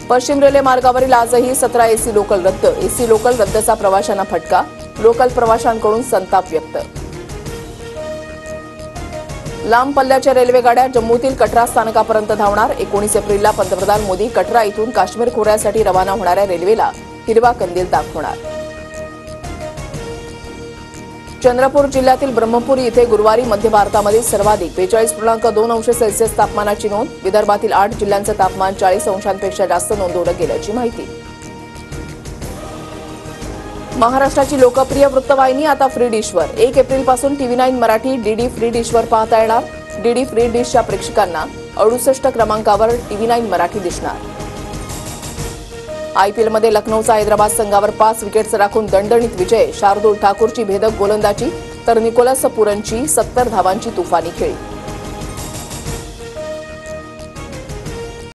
पश्चिम रेल्वे मार्गावरील आजही 17 एसी लोकल रद्द. एसी लोकल रद्दचा प्रवाशांना फटका. लोकल प्रवाशांकडून संताप व्यक्त. लांब पल्ल्याच्या रेल्वेगाड्या जम्मूतील कटरा स्थानकापर्यंत धावणार. 19 एप्रिलला पंतप्रधान मोदी कटरा इथून काश्मीर खोऱ्यासाठी रवाना होणाऱ्या रेल्वेला हिरवा कंदील दाखवणार. चंद्रपूर जिल्ह्यातील ब्रह्मपुरी इथे गुरुवारी मध्य भारतामध्ये सर्वाधिक 42.2 अंश सेल्सिअस तापमानाची नोंद. विदर्भातील 8 जिल्ह्यांचं तापमान 40 अंशांपेक्षा जास्त नोंदवलं गेल्याची माहिती. महाराष्ट्राची लोकप्रिय वृत्तवाहिनी आता फ्री डिशवर. 1 एप्रिलपासून TV9 मराठी डीडी फ्री डिशवर पाहता येणार. डीडी फ्री डिशच्या प्रेक्षकांना 68 क्रमांकावर TV9 मराठी दिसणार. आयपीएलमध्ये लखनौचा हैदराबाद संघावर 5 विकेट्स राखून दणदणीत विजय. शार्दूल ठाकूरची भेदक गोलंदाजी तर निकोलस पुरनची 70 धावांची तुफानी खेळी.